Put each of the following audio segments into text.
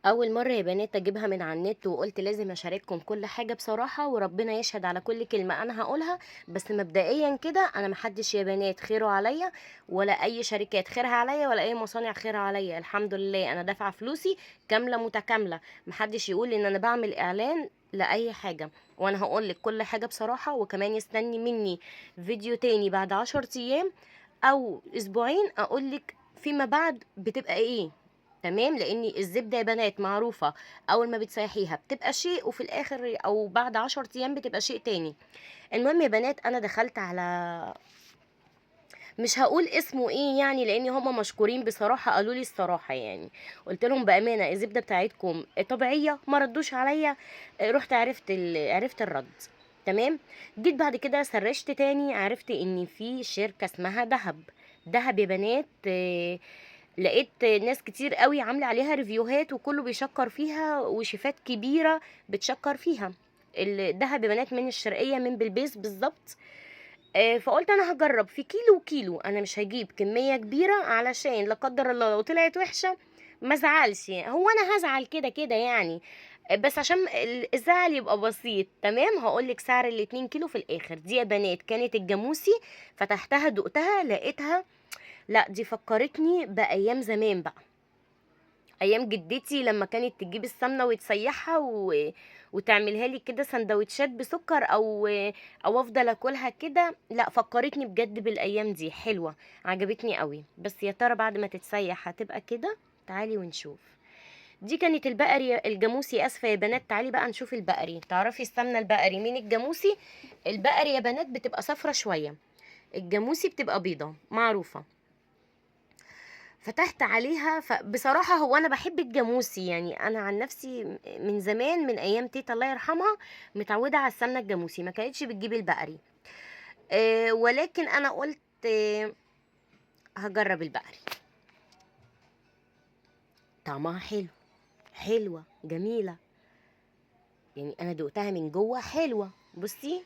اول مره يا بنات اجيبها من على النت، وقلت لازم اشارككم كل حاجه بصراحه، وربنا يشهد على كل كلمه انا هقولها. بس مبدئيا كده انا محدش يا بنات خيره عليا، ولا اي شركات خيرها عليا، ولا اي مصانع خيرها عليا. الحمد لله انا دافعه فلوسي كامله متكامله. محدش يقول ان انا بعمل اعلان لاي حاجه. وانا هقول لك كل حاجه بصراحه، وكمان يستني مني فيديو تاني بعد 10 ايام او اسبوعين اقول لك فيما بعد بتبقى ايه. تمام، لان الزبده يا بنات معروفه، اول ما بتسيحيها بتبقى شيء، وفي الاخر او بعد 10 ايام بتبقى شيء تاني. المهم يا بنات انا دخلت على، مش هقول اسمه ايه يعني، لان هما مشكورين بصراحه، قالوا لي الصراحه يعني. قلت لهم بامانه الزبده بتاعتكم طبيعيه، ما ردوش عليا. رحت عرفت عرفت الرد. تمام. جيت بعد كده سرشت تاني، عرفت ان في شركه اسمها دهب. دهب يا بنات، لقيت ناس كتير قوي عامله عليها ريفيوهات، وكله بيشكر فيها، وشيفات كبيره بتشكر فيها. الدهب يا بنات من الشرقيه، من بلبيس بالظبط. فقلت انا هجرب في كيلو وكيلو، انا مش هجيب كميه كبيره علشان لا قدر الله لو طلعت وحشه ما زعلش، يعني هو انا هزعل كده كده يعني. بس عشان الزعل يبقى بسيط. تمام، هقولك سعر الاتنين كيلو في الاخر. دي يا بنات كانت الجاموسي، فتحتها دقتها لقيتها، لا دي فكرتني بايام زمان بقى. ايام جدتي لما كانت تجيب السمنه وتسيحها وتعملها لي كده سندوتشات بسكر، او افضل اكلها كده. لا فكرتني بجد بالايام دي، حلوه، عجبتني قوي. بس يا ترى بعد ما تتسيح هتبقى كده؟ تعالي ونشوف. دي كانت البقري، الجاموسي اسفه يا بنات. تعالي بقى نشوف البقري. تعرفي السمنه البقري من الجاموسي؟ البقري يا بنات بتبقى صفرة شويه، الجاموسي بتبقى بيضه معروفه. فتحت عليها، فبصراحة هو أنا بحب الجاموسي، يعني أنا عن نفسي من زمان، من أيام تيتا الله يرحمها، متعودة على السمنة الجاموسي، ما كانتش بتجيب البقري. ولكن أنا قلت هجرب البقري. طعمها حلو، حلوة جميلة، يعني أنا دقتها من جوه حلوة. بصي،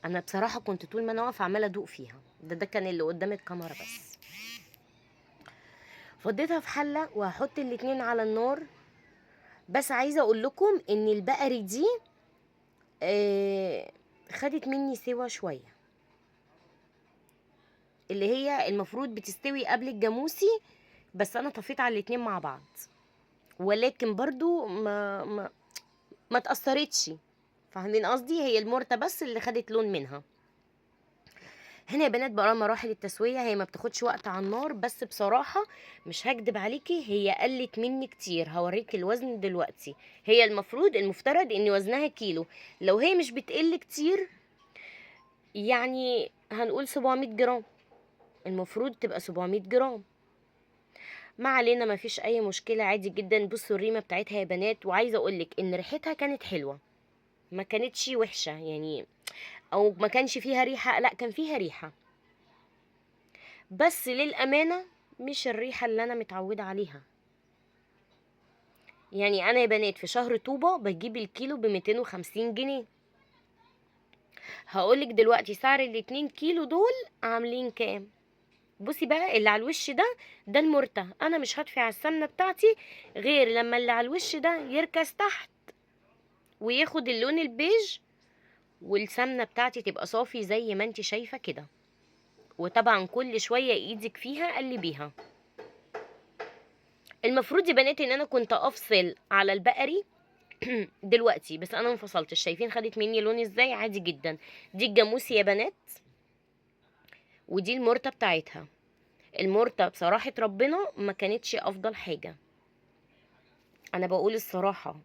أنا بصراحة كنت طول ما أنا واقفة عمالة أدوق فيها، ده كان اللي قدام الكاميرا بس. فضيتها في حلة وهحط الاتنين على النار. بس عايزة أقول لكم إن البقري دي آه، خدت مني سوا شوية، اللي هي المفروض بتستوي قبل الجاموسي، بس انا طفيت على الاتنين مع بعض. ولكن برضو ما تأثرتش. فاهمين قصدي؟ هي المرتة بس اللي خدت لون منها. هنا يا بنات بقى مراحل التسوية، هي ما بتاخدش وقت على النار، بس بصراحة مش هكدب عليكي هي قلت مني كتير. هوريك الوزن دلوقتي. هي المفترض ان وزنها كيلو. لو هي مش بتقل كتير، يعني هنقول 700 جرام، المفروض تبقى 700 جرام. ما علينا، ما فيش اي مشكله، عادي جدا. بصوا الريمه بتاعتها يا بنات، وعايزه اقولك ان ريحتها كانت حلوه، ما كانتش وحشه يعني، او ما كانش فيها ريحه، لا كان فيها ريحه، بس للامانه مش الريحه اللي انا متعوده عليها. يعني انا يا بنات في شهر طوبه بجيب الكيلو ب 250 جنيه. هقولك دلوقتي سعر الاتنين كيلو دول عاملين كام. بصي بقى اللي على الوش ده، ده المرتة. انا مش هطفي على السمنه بتاعتي غير لما اللي على الوش ده يركز تحت وياخد اللون البيج، والسمنه بتاعتي تبقى صافي زي ما انت شايفه كده. وطبعا كل شويه ايدك فيها قلبيها. المفروض يا بنات ان انا كنت افصل على البقري دلوقتي، بس انا مفصلتش. شايفين خدت مني لون ازاي؟ عادي جدا. دي الجاموسي يا بنات، ودي المرته بتاعتها. المرته بصراحه ربنا ما كانتش افضل حاجه، انا بقول الصراحه.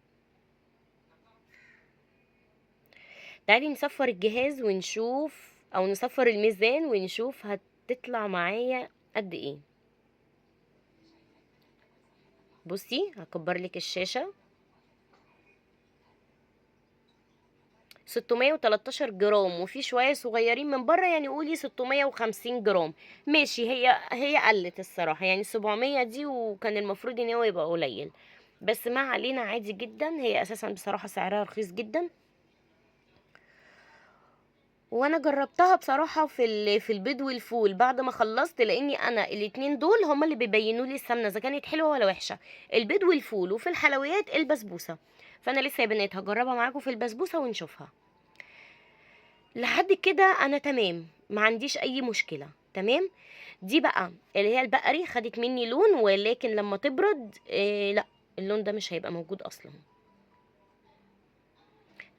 تعالي نصفر الجهاز ونشوف، او نصفر الميزان ونشوف هتطلع معايا قد ايه. بصي هكبر لك الشاشة. 613 جرام، وفي شوية صغيرين من بره، يعني قولي 650 جرام. ماشي، هي قلت الصراحة، يعني 700 دي وكان المفروض ان هو يبقى قليل، بس ما علينا عادي جدا. هي اساسا بصراحة سعرها رخيص جدا. وانا جربتها بصراحة في البيض والفول بعد ما خلصت، لاني انا الاتنين دول هما اللي بيبينوا لي السمنة اذا كانت حلوة ولا وحشة، البيض والفول، وفي الحلويات البسبوسة. فانا لسه يا بنات هجربها معاكم في البسبوسة ونشوفها. لحد كده انا تمام، ما عنديش اي مشكلة، تمام. دي بقى اللي هي البقري خدت مني لون، ولكن لما تبرد لا، اللون ده مش هيبقى موجود اصلا.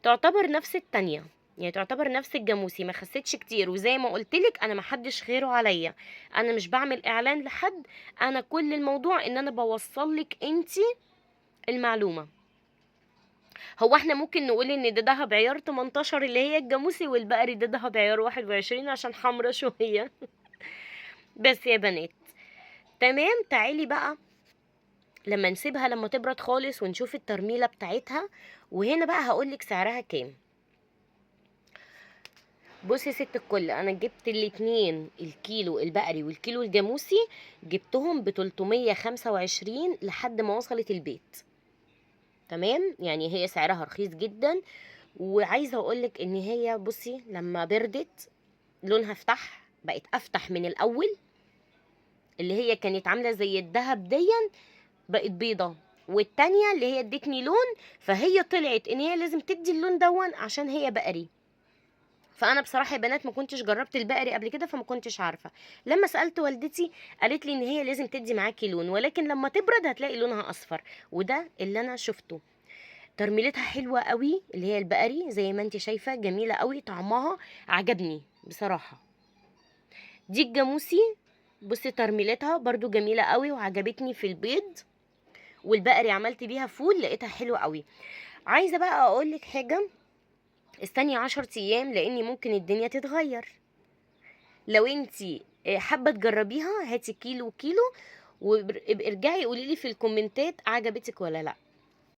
تعتبر نفس التانية، يعني تعتبر نفس الجاموسي، ما خسيتش كتير، وزي ما قلتلك انا ما حدش خيره عليا، انا مش بعمل اعلان لحد، انا كل الموضوع ان انا بوصلك انتي المعلومة. هو احنا ممكن نقول ان ده دهب عيار 18 اللي هي الجاموسي، والبقري ده دهب عيار 21 عشان حمرا شوية. بس يا بنات، تمام. تعالي بقى لما نسيبها لما تبرد خالص ونشوف الترميلة بتاعتها، وهنا بقى هقولك سعرها كام. بصي يا ست الكل، انا جبت الاتنين، الكيلو البقري والكيلو الجاموسي، جبتهم ب325 لحد ما وصلت البيت، تمام. يعني هي سعرها رخيص جدا. وعايزه اقولك ان هي بصي لما بردت لونها بقت افتح من الاول، اللي هي كانت عامله زي الدهب ديا بقت بيضه، والتانية اللي هي ادتني لون، فهي طلعت ان هي لازم تدي اللون دون عشان هي بقري. فانا بصراحه يا بنات ما كنتش جربت البقري قبل كده، فما كنتش عارفه. لما سالت والدتي قالت لي ان هي لازم تدي معاكي لون، ولكن لما تبرد هتلاقي لونها اصفر، وده اللي انا شفته. ترميلتها حلوه قوي، اللي هي البقري زي ما انت شايفه جميله قوي، طعمها عجبني بصراحه. دي الجاموسي، بصي ترميلتها برضو جميله قوي وعجبتني في البيض، والبقري عملت بيها فول لقيتها حلوه قوي. عايزه بقى اقولك حاجه، استني 10 ايام لاني ممكن الدنيا تتغير. لو انتي حابه تجربيها هاتي كيلو كيلو، وارجعي قولي لي في الكومنتات عجبتك ولا لا.